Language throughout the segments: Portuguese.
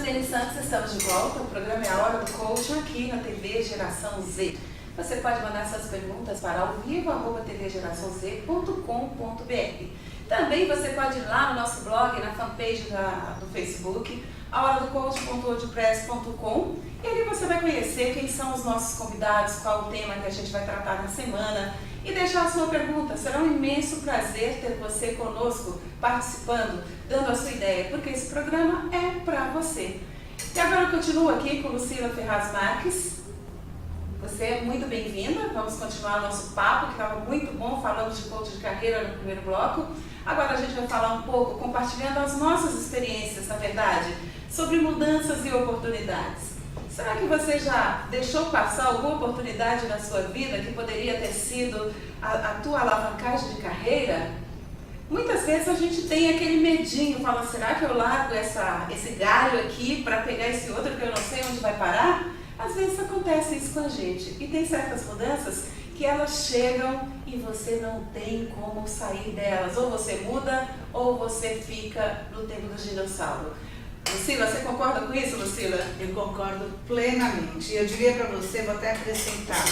Rosane Santos, estamos de volta. O programa é a Hora do Coaching aqui na TV Geração Z. Você pode mandar suas perguntas para alvivo@tvgeraçãoz.com.br. Também você pode ir lá no nosso blog, na fanpage do Facebook, ahoradocoaching.wordpress.com, e ali você vai conhecer quem são os nossos convidados, qual o tema que a gente vai tratar na semana e deixar a sua pergunta. Será um imenso prazer ter você conosco, participando, dando a sua ideia, porque esse programa é para você. E agora eu continuo aqui com Lucila Ferraz Marques. Você é muito bem-vinda. Vamos continuar nosso papo, que estava muito bom. Falamos de coach de carreira no primeiro bloco. Agora a gente vai falar um pouco, compartilhando as nossas experiências, na verdade, sobre mudanças e oportunidades. Será que você já deixou passar alguma oportunidade na sua vida que poderia ter sido a tua alavancagem de carreira? Muitas vezes a gente tem aquele medinho, fala, será que eu largo esse galho aqui para pegar esse outro que eu não sei onde vai parar? Às vezes acontece isso com a gente. E tem certas mudanças que elas chegam e você não tem como sair delas. Ou você muda, ou você fica no tempo do dinossauro. Lucila, você concorda com isso, Lucila? Eu concordo plenamente. Eu diria para você, vou até acrescentar,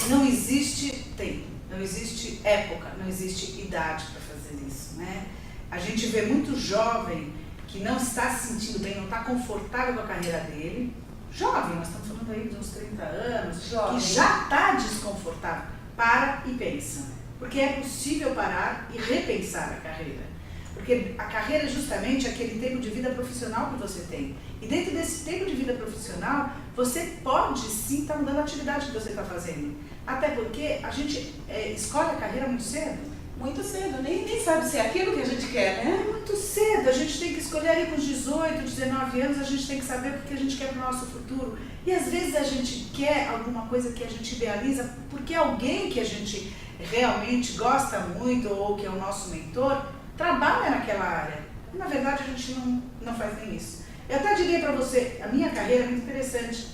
não existe tempo, não existe época, não existe idade para fazer isso, né? A gente vê muito jovem que não está se sentindo bem, não está confortável com a carreira dele. Jovem, nós estamos falando aí de uns 30 anos, jovem, que já está desconfortável. Para e pensa. Porque é possível parar e repensar a carreira. Porque a carreira é justamente aquele tempo de vida profissional que você tem. E dentro desse tempo de vida profissional, você pode sim estar mudando a atividade que você está fazendo. Até porque a gente escolhe a carreira muito cedo. Muito cedo, nem sabe se é aquilo que a gente quer, né? É muito cedo, a gente tem que escolher ali com os 18, 19 anos, a gente tem que saber o que a gente quer para o nosso futuro. E às vezes a gente quer alguma coisa que a gente idealiza porque alguém que a gente realmente gosta muito ou que é o nosso mentor, trabalha naquela área. E, na verdade, a gente não faz nem isso. Eu até diria para você, a minha carreira é muito interessante.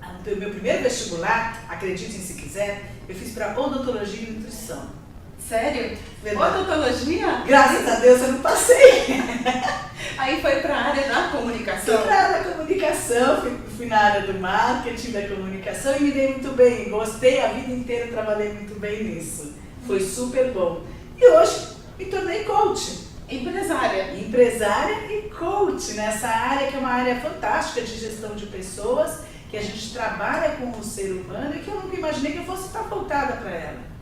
O meu primeiro vestibular, acreditem se quiser, eu fiz para odontologia e nutrição. Sério? Verdade. Odontologia? Graças a Deus eu não passei. Aí foi para a área da comunicação? Fui para a área da comunicação, fui na área do marketing, da comunicação e me dei muito bem. Gostei, a vida inteira trabalhei muito bem nisso. Foi super bom. E hoje me tornei coach. Empresária. Empresária e coach nessa área que é uma área fantástica de gestão de pessoas, que a gente trabalha com o ser humano e que eu nunca imaginei que eu fosse estar voltada para ela.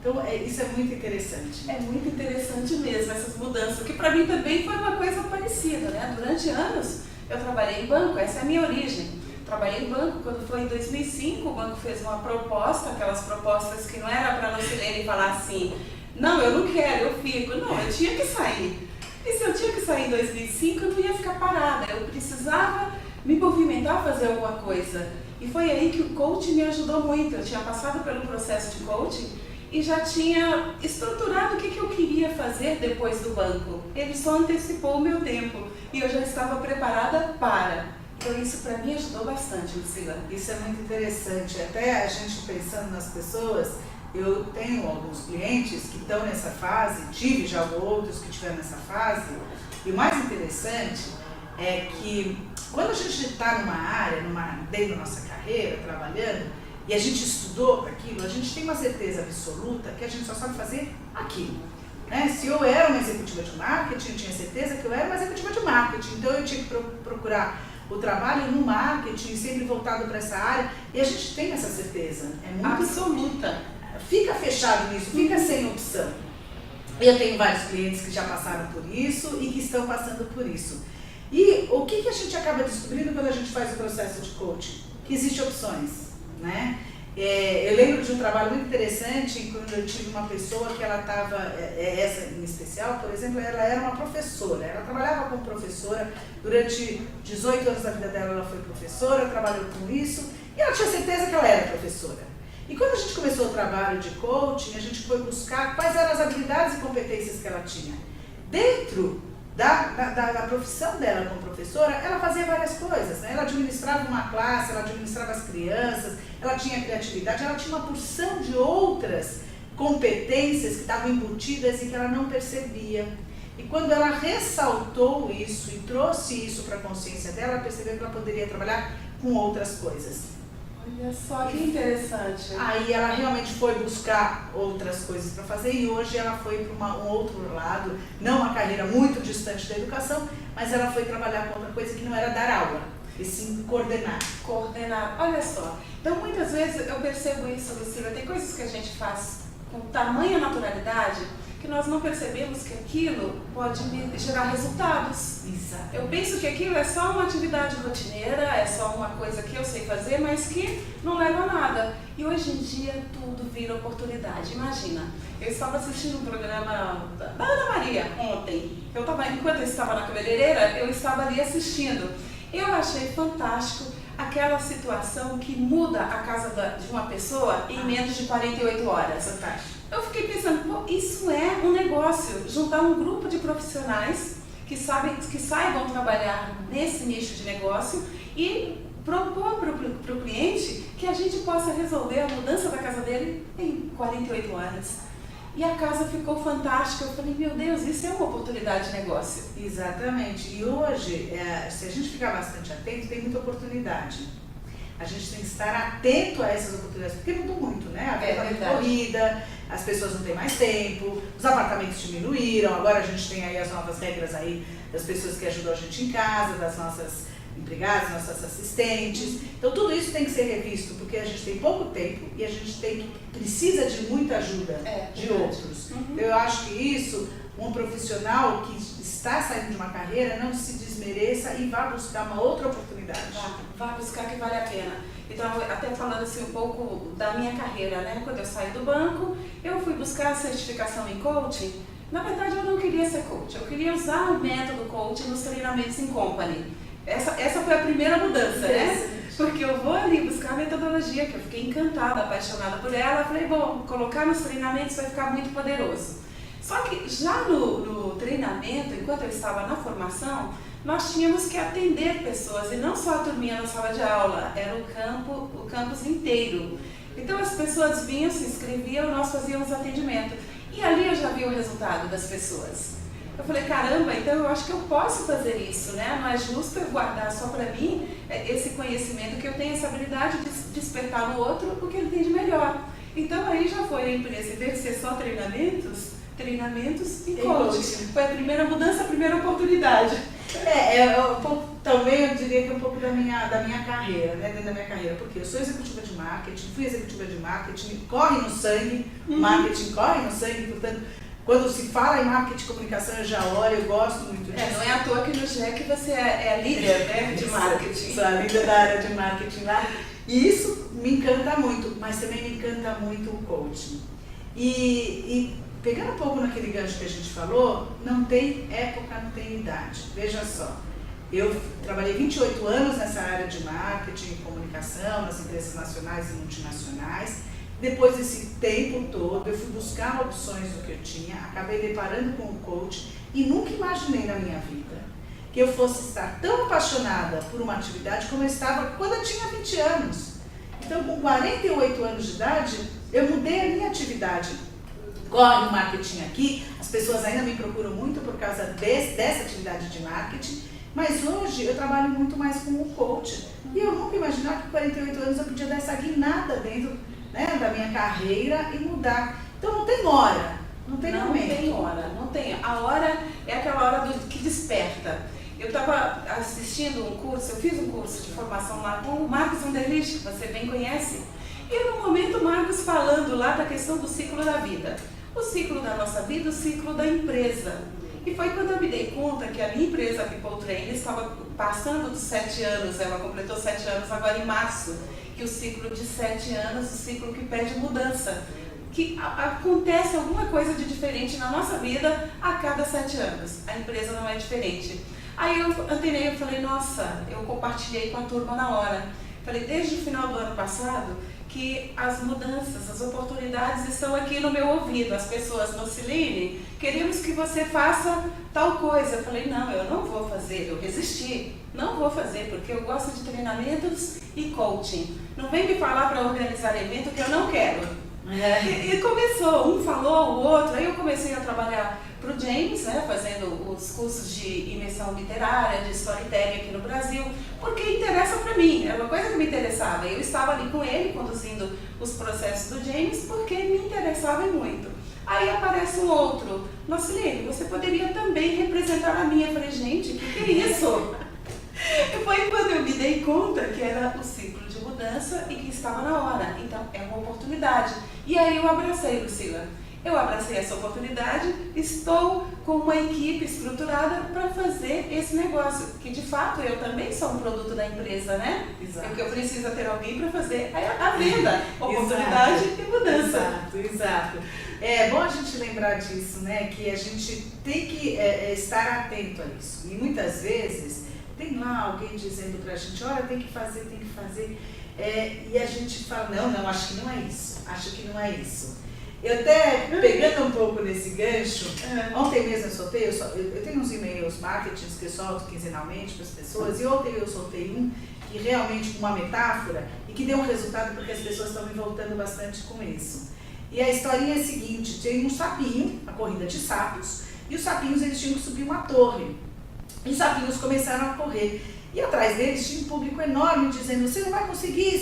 Então, isso é muito interessante. É muito interessante mesmo, essas mudanças, que para mim também foi uma coisa parecida, né? Durante anos eu trabalhei em banco, essa é a minha origem. Trabalhei em banco, quando foi em 2005, o banco fez uma proposta, aquelas propostas que não era para não se ler e falar assim, não, eu não quero, eu fico. Não, eu tinha que sair. E se eu tinha que sair em 2005, eu não ia ficar parada, eu precisava me movimentar, fazer alguma coisa. E foi aí que o coaching me ajudou muito. Eu tinha passado pelo processo de coaching e já tinha estruturado o que eu queria fazer depois do banco. Ele só antecipou o meu tempo e eu já estava preparada para. Então isso para mim ajudou bastante, Lucila. Isso é muito interessante. Até a gente pensando nas pessoas, eu tenho alguns clientes que estão nessa fase, tive já outros que estiveram nessa fase, e o mais interessante é que quando a gente está numa área, dentro da nossa carreira, trabalhando, e a gente estudou para aquilo, a gente tem uma certeza absoluta que a gente só sabe fazer aquilo. Né? Se eu era uma executiva de marketing, eu tinha certeza que eu era uma executiva de marketing. Então eu tinha que procurar o trabalho no marketing, sempre voltado para essa área, e a gente tem essa certeza. É muito absoluta. Fica fechado nisso, fica sem opção. Eu tenho vários clientes que já passaram por isso e que estão passando por isso. E o que a gente acaba descobrindo quando a gente faz o processo de coaching? Que existem opções. Né? Eu lembro de um trabalho muito interessante quando eu tive uma pessoa que ela estava, essa em especial, por exemplo, ela era uma professora, ela trabalhava como professora, durante 18 anos da vida dela ela foi professora, trabalhou com isso e ela tinha certeza que ela era professora. E quando a gente começou o trabalho de coaching, a gente foi buscar quais eram as habilidades e competências que ela tinha. Dentro da profissão dela como professora, ela fazia várias coisas, né? Ela administrava uma classe, ela administrava as crianças, ela tinha criatividade, ela tinha uma porção de outras competências que estavam embutidas e que ela não percebia. E quando ela ressaltou isso e trouxe isso para a consciência dela, ela percebeu que ela poderia trabalhar com outras coisas. Olha só que interessante. Aí ela realmente foi buscar outras coisas para fazer e hoje ela foi para um outro lado, não uma carreira muito distante da educação, mas ela foi trabalhar com outra coisa que não era dar aula, e sim coordenar. Coordenar, olha só. Então muitas vezes eu percebo isso, Lucila, tem coisas que a gente faz com tamanha naturalidade que nós não percebemos que aquilo pode me gerar resultados. Exato. Eu penso que aquilo é só uma atividade rotineira, é só uma coisa que eu sei fazer, mas que não leva a nada. E hoje em dia tudo vira oportunidade. Imagina, eu estava assistindo um programa da Ana Maria ontem. Enquanto eu estava na cabeleireira, eu estava ali assistindo. Eu achei fantástico aquela situação que muda a casa de uma pessoa em menos de 48 horas. Fantástico. Eu fiquei pensando, pô, isso é um negócio, juntar um grupo de profissionais que saibam trabalhar nesse nicho de negócio e propor para o cliente que a gente possa resolver a mudança da casa dele em 48 horas. E a casa ficou fantástica. Eu falei, meu Deus, isso é uma oportunidade de negócio. Exatamente. E hoje, se a gente ficar bastante atento, tem muita oportunidade. A gente tem que estar atento a essas oportunidades, porque mudou muito, né? A vida é muito corrida, as pessoas não têm mais tempo, os apartamentos diminuíram, agora a gente tem aí as novas regras aí das pessoas que ajudam a gente em casa, das nossas empregadas, nossas assistentes. Então tudo isso tem que ser revisto, porque a gente tem pouco tempo e a gente precisa de muita ajuda de outros. Uhum. Eu acho que isso, um profissional que está saindo de uma carreira, não se desmereça e vá buscar uma outra oportunidade. Vá buscar que vale a pena. Então, até falando assim um pouco da minha carreira, né? Quando eu saí do banco, eu fui buscar a certificação em coaching. Na verdade, eu não queria ser coach, eu queria usar o método coaching nos treinamentos em company. Essa foi a primeira mudança, né? Porque eu vou ali buscar a metodologia, que eu fiquei encantada, apaixonada por ela. Falei, bom, colocar nos treinamentos vai ficar muito poderoso. Só que já no treinamento, enquanto eu estava na formação, nós tínhamos que atender pessoas, e não só a turminha na sala de aula, era o campus inteiro. Então as pessoas vinham, se inscreviam, nós fazíamos atendimento. E ali eu já vi o resultado das pessoas. Eu falei, caramba, então eu acho que eu posso fazer isso, né? Não é justo eu guardar só para mim esse conhecimento, que eu tenho essa habilidade de despertar no outro o que ele tem de melhor. Então aí já foi a empresa, em vez de ser só treinamentos e coaching. Foi a primeira mudança, a primeira oportunidade. Um pouco, também eu diria que é um pouco da minha carreira, né? Dentro da minha carreira, porque eu sou executiva de marketing, fui executiva de marketing, corre no sangue, marketing corre no sangue, portanto, quando se fala em marketing e comunicação, eu já olho, eu gosto muito disso. Não é à toa que no GEC você é líder, né, de marketing. Sou a líder da área de marketing lá. E isso me encanta muito, mas também me encanta muito o coaching. E pegando um pouco naquele gancho que a gente falou, não tem época, não tem idade. Veja só, eu trabalhei 28 anos nessa área de marketing e comunicação, nas empresas nacionais e multinacionais. Depois desse tempo todo, eu fui buscar opções do que eu tinha, acabei deparando com o coach e nunca imaginei na minha vida que eu fosse estar tão apaixonada por uma atividade como eu estava quando eu tinha 20 anos. Então, com 48 anos de idade, eu mudei a minha atividade. Corre o marketing aqui, as pessoas ainda me procuram muito por causa dessa atividade de marketing, mas hoje eu trabalho muito mais com o coach. E eu nunca imaginava que com 48 anos eu podia dar essa guinada dentro, né, da minha carreira e mudar. Então não tem hora, não tem momento. Não tem hora, não tem. A hora é aquela hora que desperta. Eu estava assistindo um curso, eu fiz um curso de formação lá com o Marcos Vanderlich, que você bem conhece. E no momento o Marcos falando lá da questão do ciclo da vida. O ciclo da nossa vida, o ciclo da empresa. E foi quando eu me dei conta que a minha empresa, a People Train, estava passando dos 7 anos, ela completou 7 anos agora em março, que o ciclo de 7 anos, o ciclo que pede mudança, que acontece alguma coisa de diferente na nossa vida a cada 7 anos, a empresa não é diferente. Aí eu antenei, eu falei, nossa, eu compartilhei com a turma na hora, falei, desde o final do ano passado, que as mudanças, as oportunidades estão aqui no meu ouvido. As pessoas, Nociline, queremos que você faça tal coisa. Eu falei, não, eu não vou fazer, eu resisti. Não vou fazer, porque eu gosto de treinamentos e coaching. Não vem me falar para organizar evento que eu não quero. E começou, um falou, o outro, aí eu comecei a trabalhar para o James, né, fazendo os cursos de imersão literária, de storytelling aqui no Brasil, porque interessa para mim, era uma coisa que me interessava. Eu estava ali com ele, conduzindo os processos do James, porque me interessava muito. Aí aparece um outro, Nocilene, você poderia também representar a minha. Eu falei, gente, o que é isso? E foi quando eu me dei conta que era o ciclo de mudança e que estava na hora. Então, é uma oportunidade. E aí eu abracei, Lucila. Eu abracei essa oportunidade, estou com uma equipe estruturada para fazer esse negócio, que de fato eu também sou um produto da empresa, né? Exato. Porque eu preciso ter alguém para fazer a venda, oportunidade e mudança. Exato. É bom a gente lembrar disso, né? Que a gente tem que estar atento a isso. E muitas vezes tem lá alguém dizendo pra gente, olha, tem que fazer. E a gente fala, não, acho que não é isso. Eu até, pegando um pouco nesse gancho, ontem mesmo eu soltei, eu tenho uns e-mails marketing que eu solto quinzenalmente para as pessoas, e ontem eu soltei um que realmente com uma metáfora e que deu um resultado porque as pessoas estão me voltando bastante com isso. E a historinha é a seguinte, tem um sapinho, a corrida de sapos, e os sapinhos eles tinham que subir uma torre. E os sapinhos começaram a correr. E atrás deles tinha um público enorme dizendo, você não vai conseguir.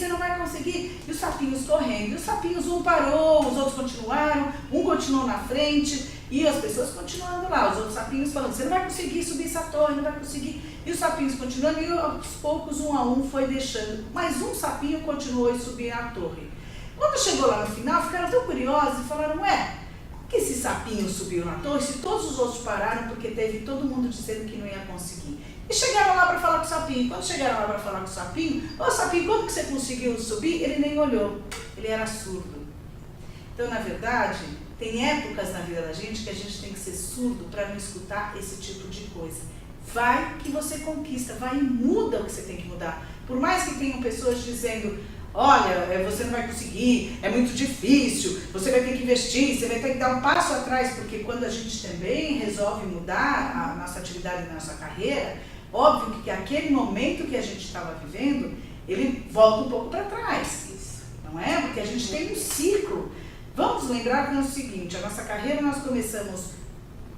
E os sapinhos correndo. E os sapinhos, um parou, os outros continuaram, um continuou na frente e as pessoas continuando lá. Os outros sapinhos falando, você não vai conseguir subir essa torre, não vai conseguir. E os sapinhos continuando e aos poucos, um a um, foi deixando. Mas um sapinho continuou e subiu a torre. Quando chegou lá no final, ficaram tão curiosos e falaram, por que esse sapinho subiu na torre se todos os outros pararam porque teve todo mundo dizendo que não ia conseguir? E chegaram lá para falar com o sapinho. Quando chegaram lá para falar com o sapinho, sapinho, como que você conseguiu subir? Ele nem olhou, ele era surdo. Então, na verdade, tem épocas na vida da gente que a gente tem que ser surdo para não escutar esse tipo de coisa. Vai que você conquista, vai e muda o que você tem que mudar. Por mais que tenham pessoas dizendo, olha, você não vai conseguir, é muito difícil, você vai ter que investir, você vai ter que dar um passo atrás, porque quando a gente também resolve mudar a nossa atividade, a nossa carreira, óbvio que aquele momento que a gente estava vivendo, ele volta um pouco para trás, não é? Porque a gente tem um ciclo. Vamos lembrar que é o seguinte, a nossa carreira nós começamos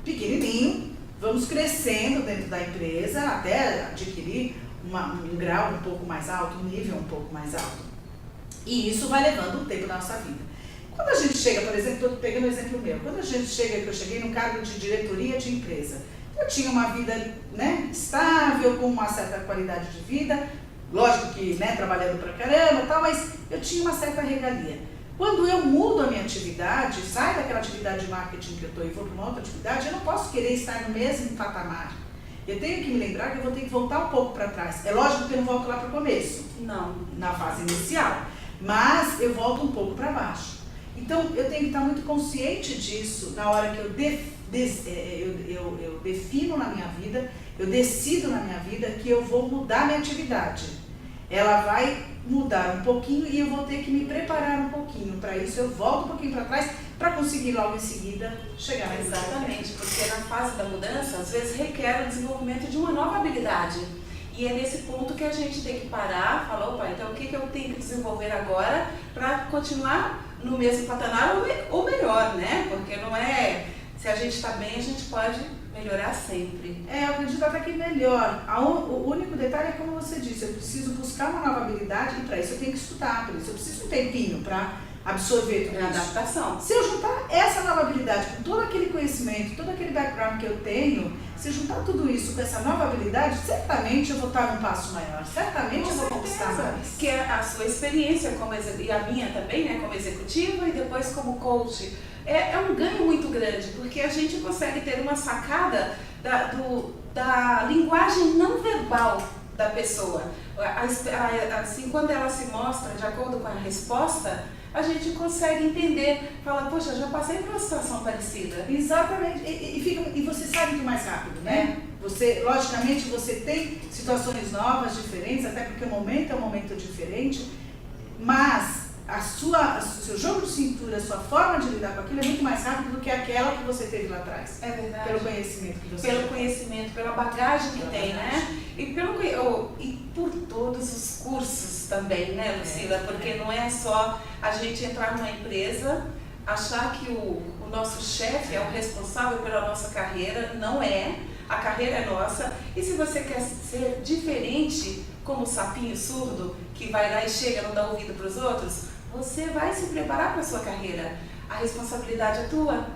pequenininho, vamos crescendo dentro da empresa até adquirir um grau um pouco mais alto, um nível um pouco mais alto. E isso vai levando um tempo na nossa vida. Quando a gente chega, por exemplo, estou pegando um exemplo meu, quando a gente chega, que eu cheguei num cargo de diretoria de empresa, eu tinha uma vida, né, estável, com uma certa qualidade de vida, lógico que, né, trabalhando pra caramba e tal, mas eu tinha uma certa regalia. Quando eu mudo a minha atividade, saio daquela atividade de marketing que eu estou e vou para uma outra atividade, eu não posso querer estar no mesmo patamar. Eu tenho que me lembrar que eu vou ter que voltar um pouco para trás. É lógico que eu não volto lá para o começo, não, na fase inicial, mas eu volto um pouco para baixo. Então, eu tenho que estar muito consciente disso na hora que eu defino na minha vida, eu decido na minha vida que eu vou mudar minha atividade. Ela vai mudar um pouquinho e eu vou ter que me preparar um pouquinho. Para isso, eu volto um pouquinho para trás para conseguir logo em seguida chegar na Exatamente, porque na fase da mudança, às vezes requer o desenvolvimento de uma nova habilidade. E é nesse ponto que a gente tem que parar, falar, opa, então o que eu tenho que desenvolver agora para continuar no mesmo patamar ou melhor, né? Porque não é, se a gente está bem, a gente pode melhorar sempre. Eu acredito até que melhor. O único detalhe é como você disse, eu preciso buscar uma nova habilidade e para isso eu tenho que estudar, por isso eu preciso um tempinho para absorver tudo isso. Adaptação. Se eu juntar essa nova habilidade com todo aquele conhecimento, todo aquele background que eu tenho, se eu juntar tudo isso com essa nova habilidade, certamente eu vou estar num passo maior, certamente eu vou conquistar mais. Que é a sua experiência como e a minha também, né, como executiva e depois como coach. É um ganho muito grande, porque a gente consegue ter uma sacada da linguagem não verbal da pessoa. Assim, quando ela se mostra de acordo com a resposta, a gente consegue entender, fala, poxa, já passei por uma situação parecida. Exatamente, e você sabe que mais rápido, né? Logicamente, você tem situações novas, diferentes, até porque o momento é um momento diferente, mas o seu jogo de cintura, a sua forma de lidar com aquilo é muito mais rápido do que aquela que você teve lá atrás. É verdade. Pelo conhecimento que você tem. Pelo conhecimento, pela bagagem que tem, né? E por todos os cursos também também, né, Lucila? Porque não é só a gente entrar numa empresa, achar que o nosso chefe é o responsável pela nossa carreira. Não é. A carreira é nossa. E se você quer ser diferente, como o sapinho surdo, que vai lá e chega, não dá ouvido para os outros, você vai se preparar para a sua carreira. A responsabilidade é tua.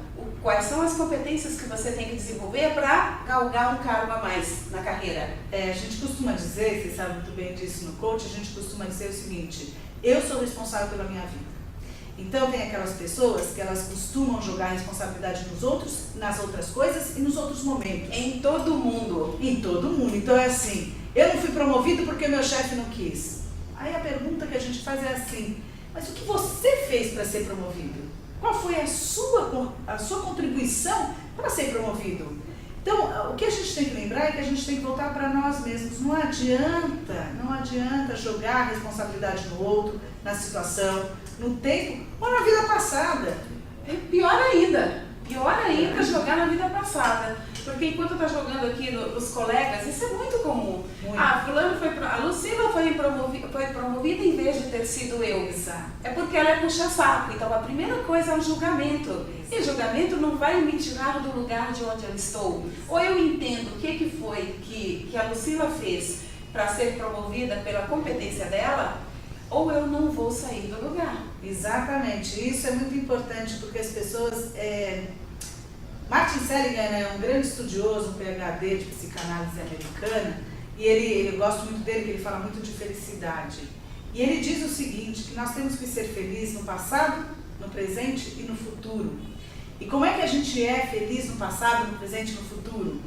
Quais são as competências que você tem que desenvolver para galgar um cargo a mais na carreira? A gente costuma dizer, você sabe muito bem disso no coach, a gente costuma dizer o seguinte: eu sou responsável pela minha vida. Então tem aquelas pessoas que elas costumam jogar a responsabilidade nos outros, nas outras coisas e nos outros momentos. Em todo mundo. Em todo mundo. Então é assim, eu não fui promovido porque meu chefe não quis. Aí a pergunta que a gente faz é assim: mas o que você fez para ser promovido? Qual foi a sua contribuição para ser promovido? Então, o que a gente tem que lembrar é que a gente tem que voltar para nós mesmos. Não adianta jogar a responsabilidade no outro, na situação, no tempo ou na vida passada. É pior ainda jogar na vida passada. Porque enquanto está jogando aqui os colegas, isso é muito comum. Muito. A Lucila foi promovida em vez de ter sido eu. Exato. É porque ela é puxa-saco. Então a primeira coisa é o julgamento. Exato. E julgamento não vai me tirar do lugar de onde eu estou. Ou eu entendo o que foi que a Lucila fez para ser promovida pela competência dela, ou eu não vou sair do lugar. Exatamente. Isso é muito importante porque as pessoas... Martin Seligman é um grande estudioso, um PhD de psicanálise americana, e eu gosto muito dele, que ele fala muito de felicidade. E ele diz o seguinte, que nós temos que ser felizes no passado, no presente e no futuro. E como é que a gente é feliz no passado, no presente e no futuro?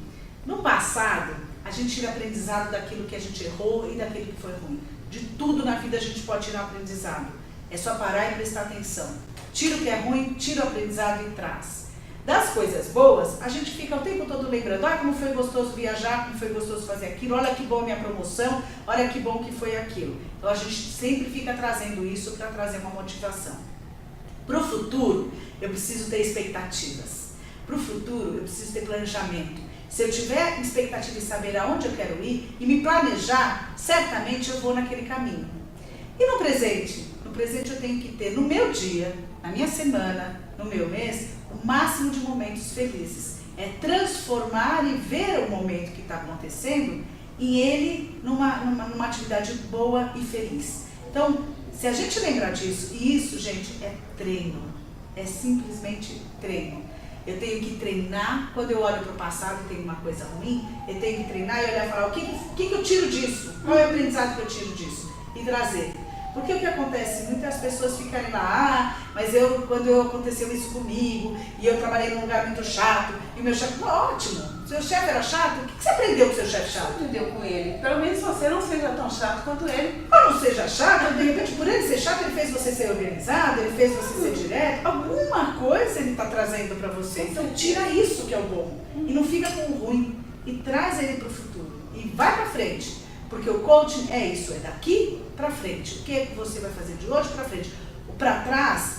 No passado, a gente tira aprendizado daquilo que a gente errou e daquilo que foi ruim. De tudo na vida a gente pode tirar aprendizado. É só parar e prestar atenção. Tira o que é ruim, tira o aprendizado e traz. Das coisas boas, a gente fica o tempo todo lembrando, como foi gostoso viajar, como foi gostoso fazer aquilo, olha que bom a minha promoção, olha que bom que foi aquilo. Então a gente sempre fica trazendo isso para trazer uma motivação. Para o futuro, eu preciso ter expectativas. Para o futuro, eu preciso ter planejamento. Se eu tiver expectativa em saber aonde eu quero ir e me planejar, certamente eu vou naquele caminho. E no presente? No presente eu tenho que ter no meu dia, na minha semana, no meu mês, o máximo de momentos felizes. É transformar e ver o momento que está acontecendo e ele numa atividade boa e feliz. Então, se a gente lembrar disso, e isso, gente, é treino. É simplesmente treino. Eu tenho que treinar, quando eu olho para o passado e tem uma coisa ruim, eu tenho que treinar e olhar e falar, o que eu tiro disso? Qual é o aprendizado que eu tiro disso? E trazer. Porque o que acontece? Muitas pessoas ficarem lá, mas quando aconteceu isso comigo, e eu trabalhei num lugar muito chato, e o meu chefe, ótimo, seu chefe era chato, o que você aprendeu com seu chefe chato? Você aprendeu com ele? Pelo menos você não seja tão chato quanto ele. Ou não seja chato, de repente por ele ser chato, ele fez você ser organizado, ele fez você ser direto, alguma coisa ele está trazendo para você. Então tira isso que é o bom, e não fica com o ruim, e traz ele para o futuro, e vai para frente. Porque o coaching é isso, é daqui para frente. O que você vai fazer de hoje para frente? O para trás,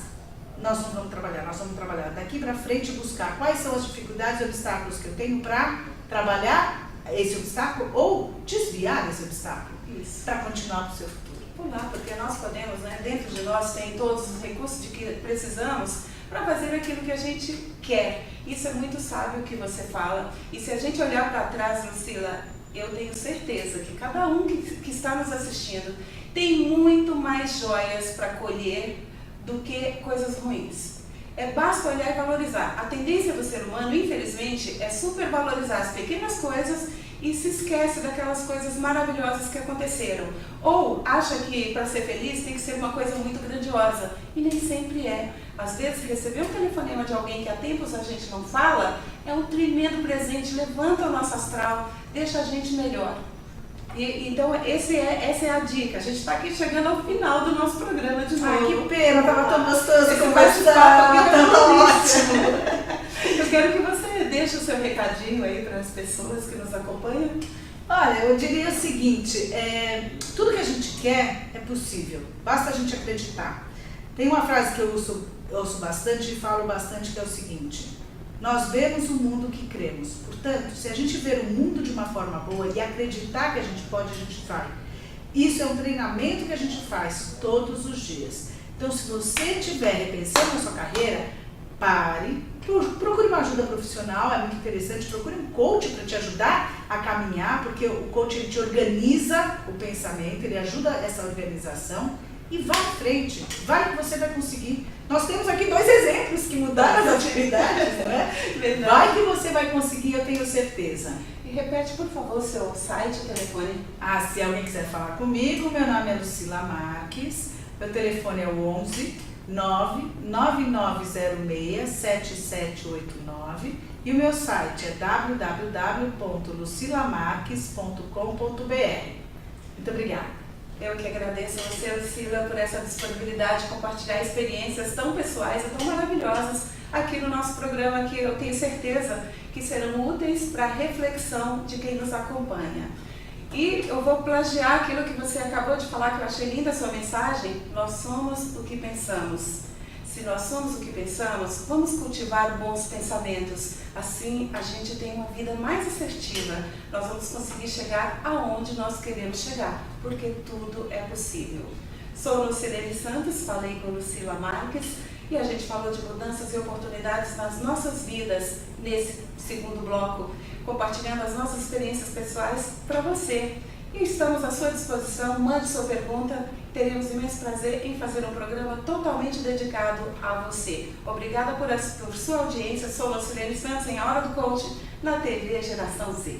nós não vamos trabalhar. Nós vamos trabalhar daqui para frente e buscar quais são as dificuldades e obstáculos que eu tenho para trabalhar esse obstáculo ou desviar esse obstáculo para continuar para o seu futuro. Pular, porque nós podemos, dentro de nós tem todos os recursos de que precisamos para fazer aquilo que a gente quer. Isso é muito sábio o que você fala. E se a gente olhar para trás, Lucila, eu tenho certeza que cada um que está nos assistindo tem muito mais joias para colher do que coisas ruins. Basta olhar e valorizar. A tendência do ser humano, infelizmente, é supervalorizar as pequenas coisas e se esquece daquelas coisas maravilhosas que aconteceram. Ou acha que para ser feliz tem que ser uma coisa muito grandiosa. E nem sempre é. Às vezes, receber um telefonema de alguém que há tempos a gente não fala é um tremendo presente, levanta o nosso astral, deixa a gente melhor. Então, essa é a dica. A gente está aqui chegando ao final do nosso programa de novo. Ai, que pena, estava tão gostoso esse conversar, tão ótimo. Eu quero que você deixe o seu recadinho aí para as pessoas que nos acompanham. Olha, eu diria o seguinte, tudo que a gente quer é possível, basta a gente acreditar. Tem uma frase que eu ouço bastante e falo bastante, que é o seguinte: nós vemos o mundo que cremos. Portanto, se a gente ver o mundo de uma forma boa e acreditar que a gente pode, a gente vai. Isso é um treinamento que a gente faz todos os dias. Então, se você estiver repensando na sua carreira, pare, procure uma ajuda profissional, é muito interessante, procure um coach para te ajudar a caminhar, porque o coach ele te organiza o pensamento, ele ajuda essa organização e vá à frente, vai que você vai conseguir. Nós temos aqui 2 exemplos que mudaram as atividades, né? Verdade. Vai que você vai conseguir, eu tenho certeza. E repete, por favor, seu site e telefone. Se alguém quiser falar comigo, meu nome é Lucila Marques, meu telefone é o 11 99906 7789 e o meu site é www.lucilamarques.com.br. Muito obrigada. Eu que agradeço a você, Lucila, por essa disponibilidade de compartilhar experiências tão pessoais e tão maravilhosas aqui no nosso programa, que eu tenho certeza que serão úteis para a reflexão de quem nos acompanha. E eu vou plagiar aquilo que você acabou de falar, que eu achei linda a sua mensagem. Nós somos o que pensamos. Se nós somos o que pensamos, vamos cultivar bons pensamentos. Assim, a gente tem uma vida mais assertiva. Nós vamos conseguir chegar aonde nós queremos chegar, porque tudo é possível. Sou Lucilene Santos, falei com Lucila Marques e a gente falou de mudanças e oportunidades nas nossas vidas nesse segundo bloco, compartilhando as nossas experiências pessoais para você. E estamos à sua disposição, mande sua pergunta, teremos imenso prazer em fazer um programa totalmente dedicado a você. Obrigada por sua audiência, sou Lucilene Santos em A Hora do Coach, na TV Geração Z.